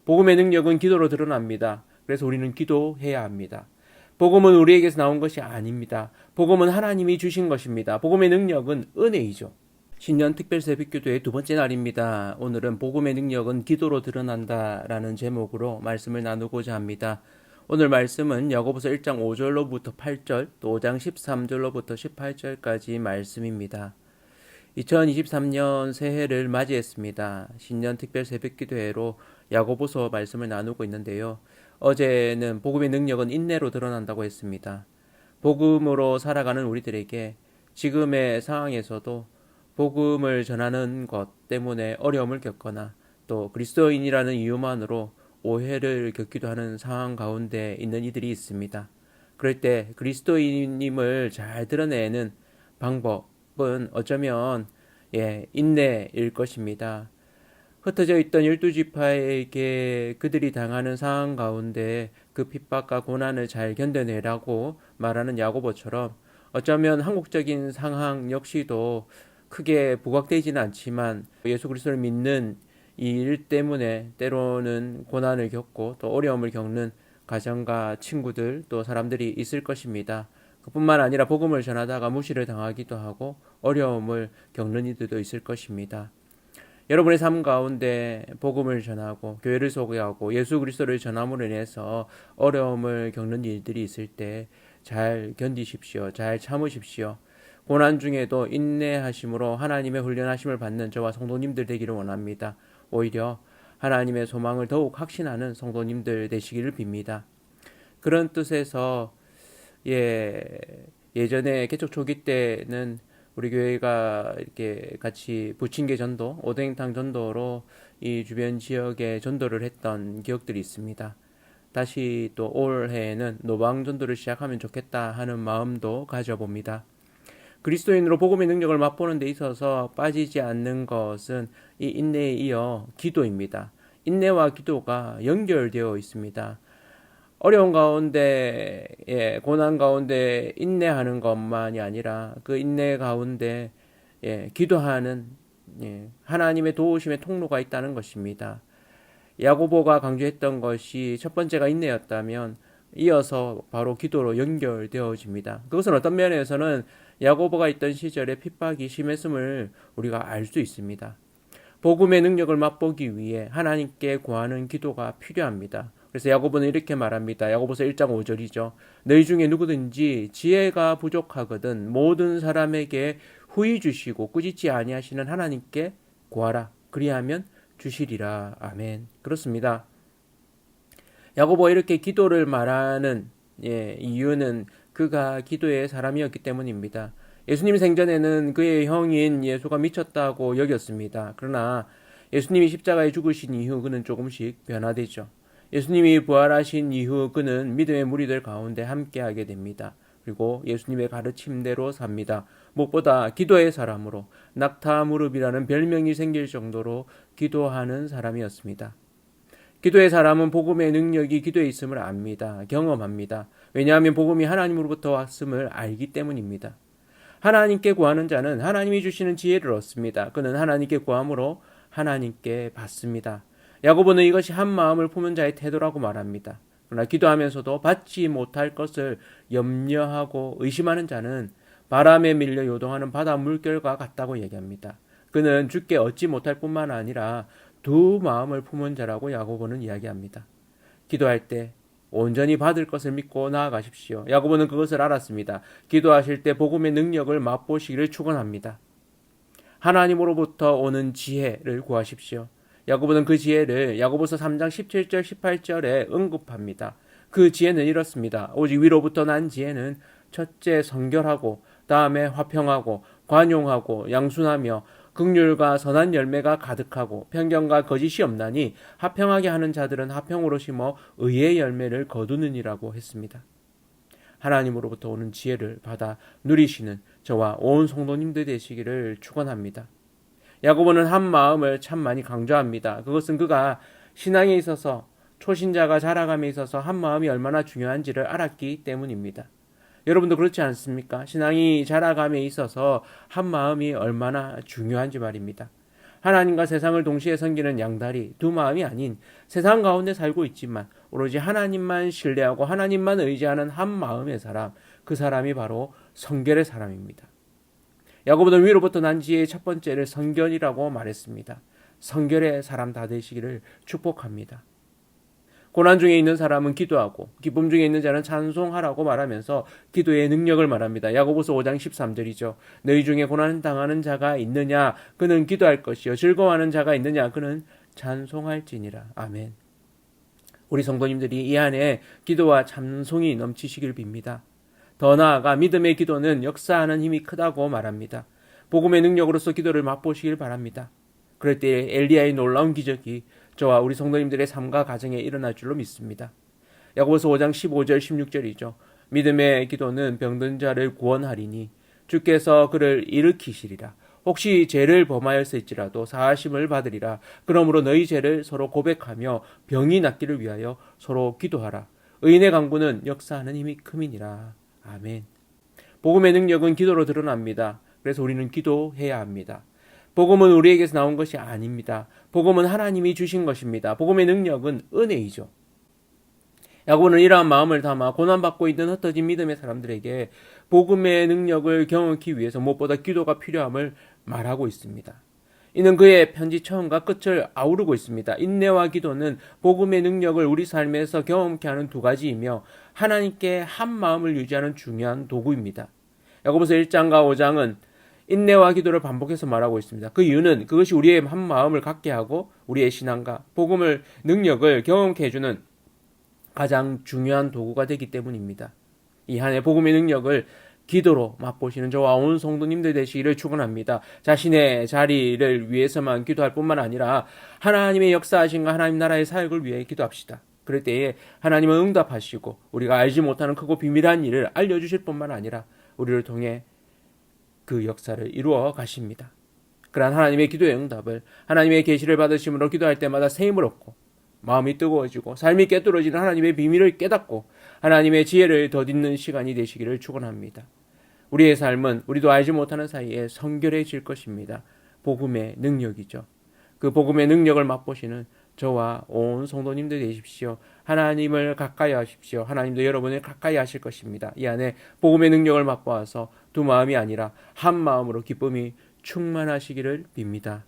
복음의 능력은 기도로 드러납니다. 그래서 우리는 기도해야 합니다. 복음은 우리에게서 나온 것이 아닙니다. 복음은 하나님이 주신 것입니다. 복음의 능력은 은혜이죠. 신년 특별 새벽기도의 두 번째 날입니다. 오늘은 복음의 능력은 기도로 드러난다라는 제목으로 말씀을 나누고자 합니다. 오늘 말씀은 야고보서 1장 5절로부터 8절, 또 5장 13절로부터 18절까지 말씀입니다. 2023년 새해를 맞이했습니다. 신년 특별 새벽기도회로 야고보서 말씀을 나누고 있는데요. 어제는 복음의 능력은 인내로 드러난다고 했습니다. 복음으로 살아가는 우리들에게 지금의 상황에서도 복음을 전하는 것 때문에 어려움을 겪거나 또 그리스도인이라는 이유만으로 오해를 겪기도 하는 상황 가운데 있는 이들이 있습니다. 그럴 때 그리스도인임을 잘 드러내는 방법은 어쩌면 인내일 것입니다. 흩어져 있던 12지파에게 그들이 당하는 상황 가운데 그 핍박과 고난을 잘 견뎌내라고 말하는 야고보처럼 어쩌면 한국적인 상황 역시도 크게 부각되지는 않지만 예수 그리스도를 믿는 이 일 때문에 때로는 고난을 겪고 또 어려움을 겪는 가정과 친구들 또 사람들이 있을 것입니다. 그뿐만 아니라 복음을 전하다가 무시를 당하기도 하고 어려움을 겪는 이들도 있을 것입니다. 여러분의 삶 가운데 복음을 전하고 교회를 소개하고 예수 그리스도를 전함으로 인해서 어려움을 겪는 일들이 있을 때 잘 견디십시오. 잘 참으십시오. 고난 중에도 인내하심으로 하나님의 훈련하심을 받는 저와 성도님들 되기를 원합니다. 오히려 하나님의 소망을 더욱 확신하는 성도님들 되시기를 빕니다. 그런 뜻에서 예전에 개척 초기 때는 우리 교회가 이렇게 같이 부침개 전도, 오뎅탕 전도로 이 주변 지역에 전도를 했던 기억들이 있습니다. 다시 또 올해에는 노방 전도를 시작하면 좋겠다 하는 마음도 가져봅니다. 그리스도인으로 복음의 능력을 맛보는 데 있어서 빠지지 않는 것은 이 인내에 이어 기도입니다. 인내와 기도가 연결되어 있습니다. 어려운 가운데, 고난 가운데 인내하는 것만이 아니라 그 인내 가운데 기도하는 하나님의 도우심의 통로가 있다는 것입니다. 야고보가 강조했던 것이 첫 번째가 인내였다면 이어서 바로 기도로 연결되어집니다. 그것은 어떤 면에서는 야고보가 있던 시절에 핍박이 심했음을 우리가 알 수 있습니다. 복음의 능력을 맛보기 위해 하나님께 구하는 기도가 필요합니다. 그래서 야고보는 이렇게 말합니다. 야고보서 1장 5절이죠. 너희 중에 누구든지 지혜가 부족하거든 모든 사람에게 후히 주시고 꾸짖지 아니하시는 하나님께 구하라. 그리하면 주시리라. 아멘. 그렇습니다. 야고보가 이렇게 기도를 말하는 이유는 그가 기도의 사람이었기 때문입니다. 예수님 생전에는 그의 형인 예수가 미쳤다고 여겼습니다. 그러나 예수님이 십자가에 죽으신 이후 그는 조금씩 변화되죠. 예수님이 부활하신 이후 그는 믿음의 무리들 가운데 함께하게 됩니다. 그리고 예수님의 가르침대로 삽니다. 무엇보다 기도의 사람으로 낙타 무릎이라는 별명이 생길 정도로 기도하는 사람이었습니다. 기도의 사람은 복음의 능력이 기도에 있음을 압니다. 경험합니다. 왜냐하면 복음이 하나님으로부터 왔음을 알기 때문입니다. 하나님께 구하는 자는 하나님이 주시는 지혜를 얻습니다. 그는 하나님께 구함으로 하나님께 받습니다. 야고보는 이것이 한 마음을 품은 자의 태도라고 말합니다. 그러나 기도하면서도 받지 못할 것을 염려하고 의심하는 자는 바람에 밀려 요동하는 바다 물결과 같다고 얘기합니다. 그는 주께 얻지 못할 뿐만 아니라 두 마음을 품은 자라고 야고보는 이야기합니다. 기도할 때 온전히 받을 것을 믿고 나아가십시오. 야고보는 그것을 알았습니다. 기도하실 때 복음의 능력을 맛보시기를 축원합니다. 하나님으로부터 오는 지혜를 구하십시오. 야고보는 그 지혜를 야고보서 3장 17절 18절에 언급합니다. 그 지혜는 이렇습니다. 오직 위로부터 난 지혜는 첫째 성결하고 다음에 화평하고 관용하고 양순하며 긍휼과 선한 열매가 가득하고 편견과 거짓이 없나니 화평하게 하는 자들은 화평으로 심어 의의 열매를 거두느니라고 했습니다. 하나님으로부터 오는 지혜를 받아 누리시는 저와 온 성도님들 되시기를 축원합니다. 야고보는 한 마음을 참 많이 강조합니다. 그것은 그가 신앙에 있어서 초신자가 자라감에 있어서 한 마음이 얼마나 중요한지를 알았기 때문입니다. 여러분도 그렇지 않습니까? 신앙이 자라감에 있어서 한 마음이 얼마나 중요한지 말입니다. 하나님과 세상을 동시에 섬기는 양다리, 두 마음이 아닌 세상 가운데 살고 있지만 오로지 하나님만 신뢰하고 하나님만 의지하는 한 마음의 사람, 그 사람이 바로 성결의 사람입니다. 야고보는 위로부터 난 지혜의 첫 번째를 성결이라고 말했습니다. 성결의 사람 다 되시기를 축복합니다. 고난 중에 있는 사람은 기도하고 기쁨 중에 있는 자는 찬송하라고 말하면서 기도의 능력을 말합니다. 야고보서 5장 13절이죠. 너희 중에 고난 당하는 자가 있느냐 그는 기도할 것이요 즐거워하는 자가 있느냐 그는 찬송할지니라. 아멘. 우리 성도님들이 이 안에 기도와 찬송이 넘치시길 빕니다. 더 나아가 믿음의 기도는 역사하는 힘이 크다고 말합니다. 복음의 능력으로서 기도를 맛보시길 바랍니다. 그럴 때 엘리야의 놀라운 기적이 저와 우리 성도님들의 삶과 가정에 일어날 줄로 믿습니다. 야고보서 5장 15절 16절이죠. 믿음의 기도는 병든 자를 구원하리니 주께서 그를 일으키시리라. 혹시 죄를 범하였을지라도 사하심을 받으리라. 그러므로 너희 죄를 서로 고백하며 병이 낫기를 위하여 서로 기도하라. 의인의 강구는 역사하는 힘이 큼이니라. 아멘. 복음의 능력은 기도로 드러납니다. 그래서 우리는 기도해야 합니다. 복음은 우리에게서 나온 것이 아닙니다. 복음은 하나님이 주신 것입니다. 복음의 능력은 은혜이죠. 야고보는 이러한 마음을 담아 고난받고 있는 흩어진 믿음의 사람들에게 복음의 능력을 경험하기 위해서 무엇보다 기도가 필요함을 말하고 있습니다. 이는 그의 편지 처음과 끝을 아우르고 있습니다. 인내와 기도는 복음의 능력을 우리 삶에서 경험케 하는 두 가지이며 하나님께 한 마음을 유지하는 중요한 도구입니다. 야고보서 1장과 5장은 인내와 기도를 반복해서 말하고 있습니다. 그 이유는 그것이 우리의 한 마음을 갖게 하고 우리의 신앙과 복음을 능력을 경험케 해주는 가장 중요한 도구가 되기 때문입니다. 이 한 해 복음의 능력을 기도로 맛보시는 저와 온 성도님들 되시기를 축원합니다. 자신의 자리를 위해서만 기도할 뿐만 아니라 하나님의 역사하심과 하나님 나라의 사역을 위해 기도합시다. 그럴 때에 하나님은 응답하시고 우리가 알지 못하는 크고 비밀한 일을 알려주실 뿐만 아니라 우리를 통해 그 역사를 이루어 가십니다. 그러한 하나님의 기도의 응답을 하나님의 계시를 받으심으로 기도할 때마다 새 힘을 얻고 마음이 뜨거워지고 삶이 깨뚫어지는 하나님의 비밀을 깨닫고 하나님의 지혜를 덧입는 시간이 되시기를 축원합니다. 우리의 삶은 우리도 알지 못하는 사이에 성결해질 것입니다. 복음의 능력이죠. 그 복음의 능력을 맛보시는 저와 온 성도님들 되십시오. 하나님을 가까이 하십시오. 하나님도 여러분을 가까이 하실 것입니다. 이 안에 복음의 능력을 맛보아서 두 마음이 아니라 한 마음으로 기쁨이 충만하시기를 빕니다.